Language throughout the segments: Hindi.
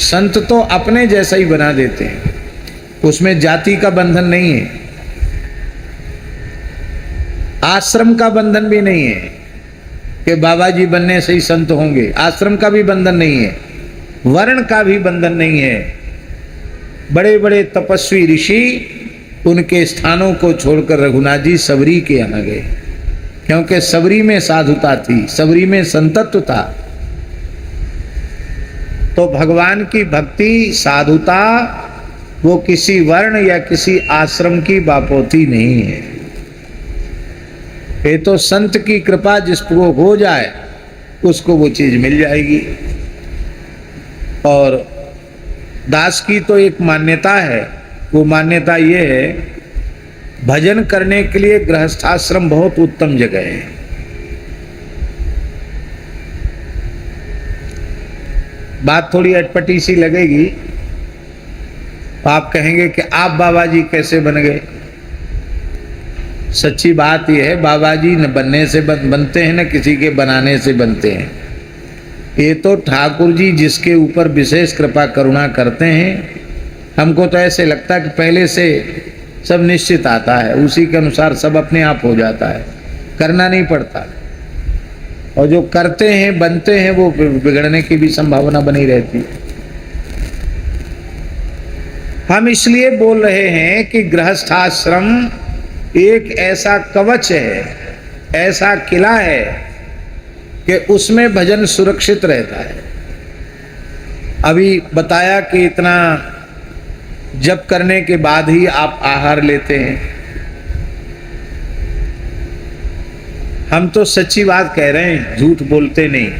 संत तो अपने जैसा ही बना देते हैं, उसमें जाति का बंधन नहीं है, आश्रम का बंधन भी नहीं है कि बाबा जी बनने से ही संत होंगे, आश्रम का भी बंधन नहीं है, वर्ण का भी बंधन नहीं है। बड़े बड़े तपस्वी ऋषि उनके स्थानों को छोड़कर रघुनाथ जी सबरी के यहाँ गए, क्योंकि सबरी में साधुता थी, सबरी में संतत्व था। तो भगवान की भक्ति, साधुता वो किसी वर्ण या किसी आश्रम की बापोती नहीं है। ये तो संत की कृपा जिसको हो जाए उसको वो चीज मिल जाएगी। और दास की तो एक मान्यता है, वो मान्यता ये है, भजन करने के लिए गृहस्थाश्रम बहुत उत्तम जगह है। बात थोड़ी अटपटी सी लगेगी, आप कहेंगे कि आप बाबा जी कैसे बन गए। सच्ची बात यह है, बाबा जी न बनने से बनते हैं, न किसी के बनाने से बनते हैं। ये तो ठाकुर जी जिसके ऊपर विशेष कृपा करुणा करते हैं, हमको तो ऐसे लगता है कि पहले से सब निश्चित आता है, उसी के अनुसार सब अपने आप हो जाता है, करना नहीं पड़ता। और जो करते हैं, बनते हैं, वो बिगड़ने की भी संभावना बनी रहती है। हम इसलिए बोल रहे हैं कि गृहस्थाश्रम एक ऐसा कवच है, ऐसा किला है कि उसमें भजन सुरक्षित रहता है। अभी बताया कि इतना जप करने के बाद ही आप आहार लेते हैं। हम तो सच्ची बात कह रहे हैं, झूठ बोलते नहीं।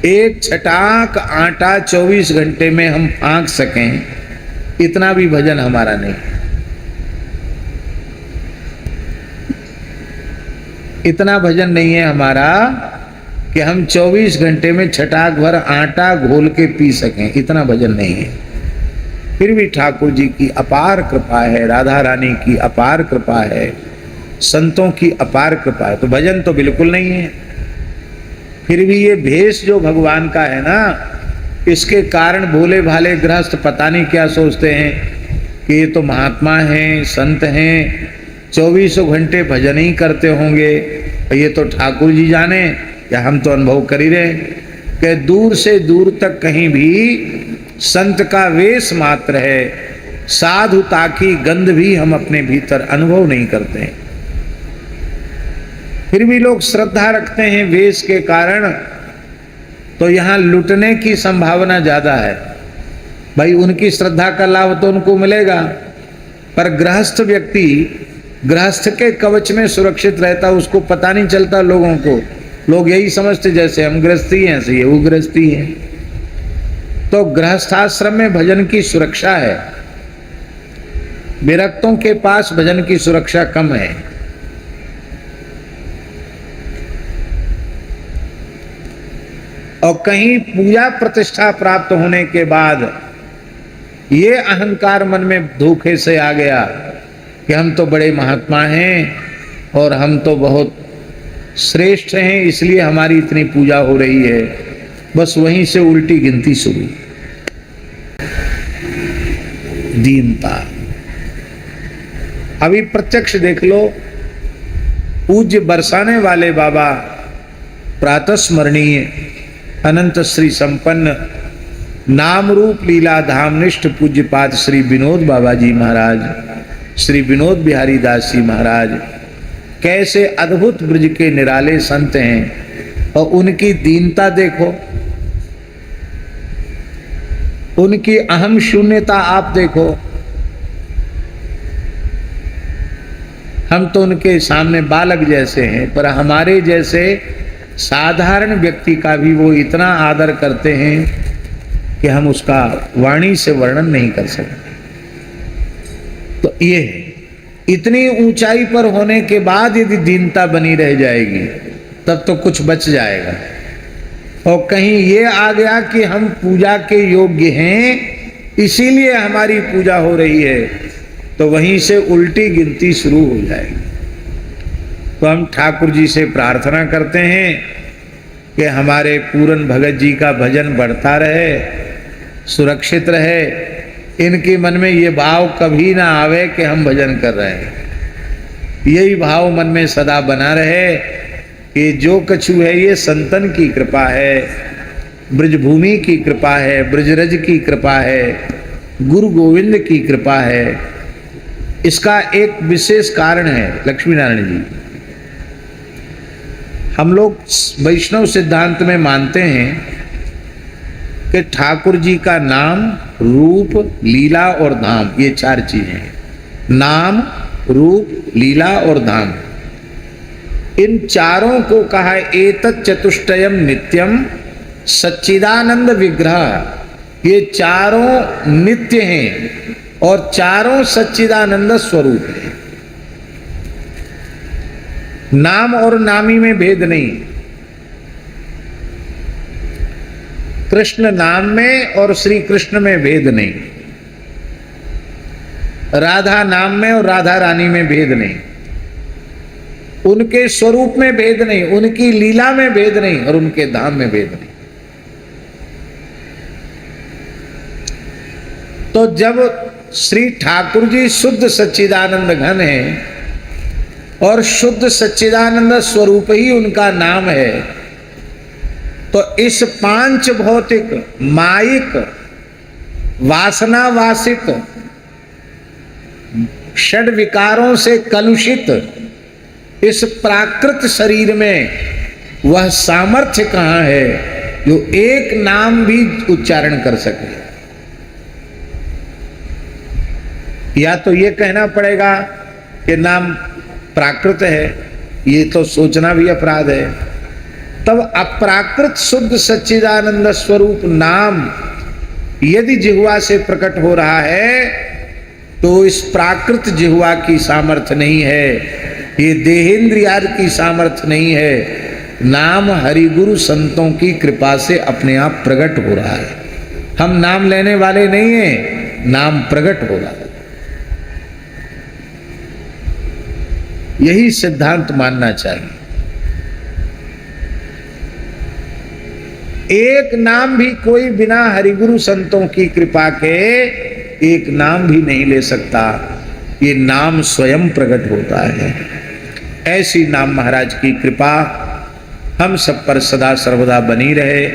एक छटाक आटा 24 घंटे में हम फाँक सकें, इतना भी भजन हमारा नहीं। इतना भजन नहीं है हमारा कि हम 24 घंटे में छटाक भर आटा घोल के पी सकें, इतना भजन नहीं है। फिर भी ठाकुर जी की अपार कृपा है, राधा रानी की अपार कृपा है, संतों की अपार कृपा है, तो भजन तो बिल्कुल नहीं है। फिर भी ये भेष जो भगवान का है ना, इसके कारण भोले भाले गृहस्थ पता नहीं क्या सोचते हैं कि ये तो महात्मा हैं, संत हैं, 24 घंटे भजन ही करते होंगे। ये तो ठाकुर जी जाने, या हम तो अनुभव कर ही रहे कि दूर से दूर तक कहीं भी संत का वेश मात्र है, साधुता की गंध भी हम अपने भीतर अनुभव नहीं करते हैं। फिर भी लोग श्रद्धा रखते हैं वेश के कारण, तो यहाँ लुटने की संभावना ज्यादा है। भाई उनकी श्रद्धा का लाभ तो उनको मिलेगा, पर गृहस्थ व्यक्ति गृहस्थ के कवच में सुरक्षित रहता, उसको पता नहीं चलता। लोगों को लोग यही समझते जैसे हम गृहस्थी हैं ऐसे वो गृहस्थी है। तो गृहस्थाश्रम में भजन की सुरक्षा है, विरक्तों के पास भजन की सुरक्षा कम है। और कहीं पूजा प्रतिष्ठा प्राप्त होने के बाद ये अहंकार मन में धोखे से आ गया कि हम तो बड़े महात्मा हैं और हम तो बहुत श्रेष्ठ हैं, इसलिए हमारी इतनी पूजा हो रही है। बस वहीं से उल्टी गिनती शुरू। दीनता अभी प्रत्यक्ष देख लो। पूज्य बरसाने वाले बाबा, प्रातः स्मरणीय अनंत श्री संपन्न नाम रूप लीला धामनिष्ठ पूज्यपाद श्री विनोद बाबा जी महाराज, श्री विनोद बिहारी दास जी महाराज, कैसे अद्भुत ब्रज के निराले संत हैं। और उनकी दीनता देखो, उनकी अहम शून्यता आप देखो। हम तो उनके सामने बालक जैसे हैं, पर हमारे जैसे साधारण व्यक्ति का भी वो इतना आदर करते हैं कि हम उसका वाणी से वर्णन नहीं कर सकते। तो ये है, इतनी ऊंचाई पर होने के बाद यदि दीनता बनी रह जाएगी तब तो कुछ बच जाएगा। और कहीं ये आ गया कि हम पूजा के योग्य हैं इसीलिए हमारी पूजा हो रही है, तो वहीं से उल्टी गिनती शुरू हो जाएगी। तो हम ठाकुर जी से प्रार्थना करते हैं कि हमारे पूरन भगत जी का भजन बढ़ता रहे, सुरक्षित रहे, इनके मन में ये भाव कभी ना आवे कि हम भजन कर रहे हैं। यही भाव मन में सदा बना रहे कि जो कछु है ये संतन की कृपा है, ब्रजभूमि की कृपा है, ब्रजरज की कृपा है, गुरु गोविंद की कृपा है। इसका एक विशेष कारण है लक्ष्मी नारायण जी, हम लोग वैष्णव सिद्धांत में मानते हैं कि ठाकुर जी का नाम, रूप, लीला और धाम, ये चार चीजें हैं। नाम, रूप, लीला और धाम, इन चारों को कहा एतत् चतुष्टयम नित्यम सच्चिदानंद विग्रह। ये चारों नित्य हैं और चारों सच्चिदानंद स्वरूप है। नाम और नामी में भेद नहीं, कृष्ण नाम में और श्री कृष्ण में भेद नहीं, राधा नाम में और राधा रानी में भेद नहीं, उनके स्वरूप में भेद नहीं, उनकी लीला में भेद नहीं और उनके धाम में भेद नहीं। तो जब श्री ठाकुर जी शुद्ध सच्चिदानंद घन है और शुद्ध सच्चिदानंद स्वरूप ही उनका नाम है, तो इस पांच भौतिक माइक वासना वासित षड विकारों से कलुषित इस प्राकृत शरीर में वह सामर्थ्य कहां है जो एक नाम भी उच्चारण कर सके। या तो ये कहना पड़ेगा कि नाम प्राकृत है, ये तो सोचना भी अपराध है। तब अप्राकृत शुद्ध सच्चिदानंद स्वरूप नाम यदि जिह्वा से प्रकट हो रहा है तो इस प्राकृत जिह्वा की सामर्थ्य नहीं है, ये देहेंद्रियार की सामर्थ्य नहीं है। नाम हरिगुरु संतों की कृपा से अपने आप प्रकट हो रहा है। हम नाम लेने वाले नहीं हैं, नाम प्रकट हो रहा है। यही सिद्धांत मानना चाहिए। एक नाम भी कोई बिना हरिगुरु संतों की कृपा के एक नाम भी नहीं ले सकता, ये नाम स्वयं प्रकट होता है। ऐसी नाम महाराज की कृपा हम सब पर सदा सर्वदा बनी रहे।